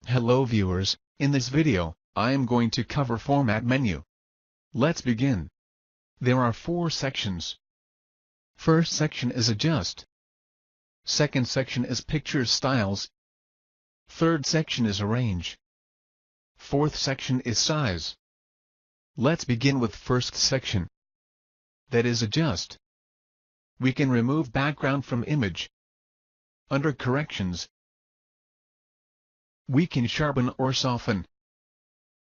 Hello viewers, in this video, I am going to cover Format menu. Let's begin. There are 4 sections. First section is Adjust. Second section is Picture Styles. Third section is Arrange. Fourth section is Size. Let's begin with first section. That is Adjust. We can remove background from image. Under Corrections, we can sharpen or soften,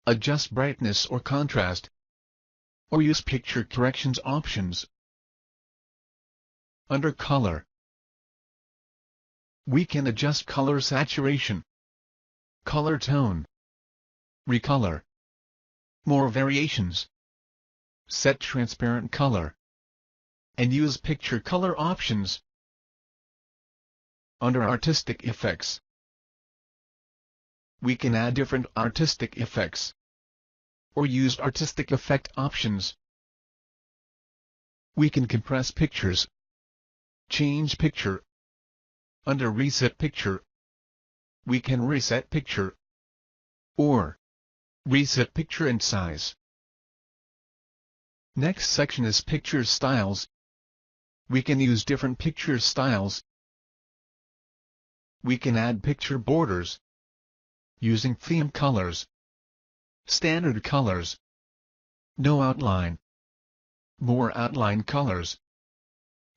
adjust brightness or contrast, or use picture corrections options. Under Color, we can adjust color saturation, color tone, recolor, more variations, set transparent color, and use picture color options. Under Artistic Effects, we can add different artistic effects, or use artistic effect options. We can compress pictures, change picture. Under Reset Picture, we can reset picture, or reset picture and size. Next section is Picture Styles. We can use different picture styles. We can add picture borders, using theme colors, standard colors, no outline, more outline colors,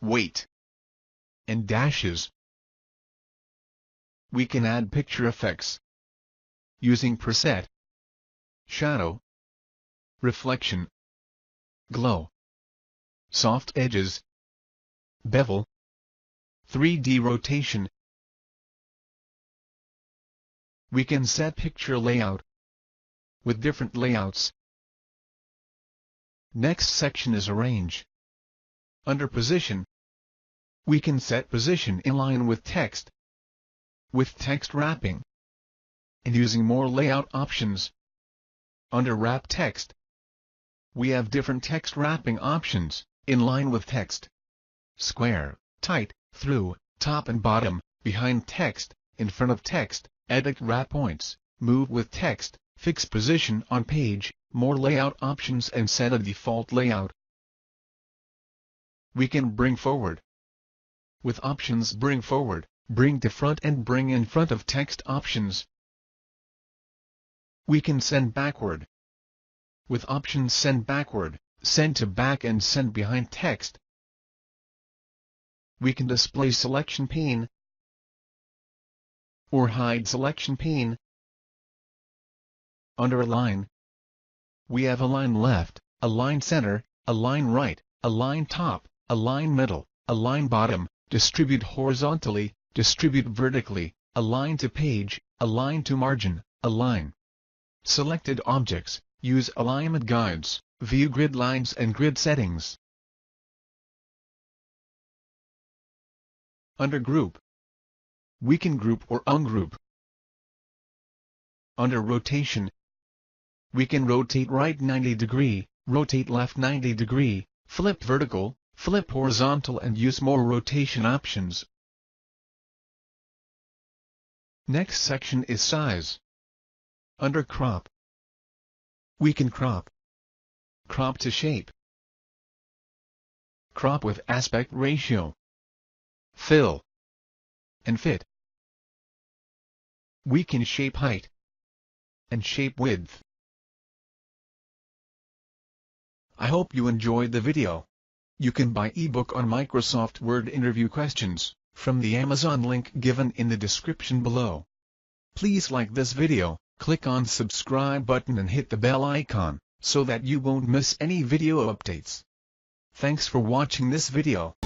weight, and dashes. We can add picture effects, using preset, shadow, reflection, glow, soft edges, bevel, 3D rotation. We can set picture layout with different layouts. Next section is Arrange. Under Position, we can set position in line with text, with text wrapping, and using more layout options. Under Wrap Text, we have different text wrapping options, in line with text, square, tight, through, top and bottom, behind text, in front of text, edit wrap points, move with text, fix position on page, more layout options and set a default layout. We can bring forward. With options Bring Forward, Bring to Front and Bring in Front of Text options. We can Send Backward. With options Send Backward, Send to Back and Send Behind Text. We can display Selection Pane, or hide selection pane. Under Align, we have Align Left, Align Center, Align Right, Align Top, Align Middle, Align Bottom, Distribute Horizontally, Distribute Vertically, Align to Page, Align to Margin, Align. Selected Objects, use Alignment Guides, view grid lines and grid settings. Under Group, we can group or ungroup. Under Rotation, we can rotate right 90 degree, rotate left 90 degree, flip vertical, flip horizontal and use more rotation options. Next section is Size. Under Crop, we can crop. Crop to shape. Crop with aspect ratio. Fill. And fit. We can shape height and shape width. I hope you enjoyed the video. You can buy ebook on Microsoft Word interview questions from the Amazon link given in the description below. Please like this video, click on subscribe button and hit the bell icon so that you won't miss any video updates. Thanks for watching this video.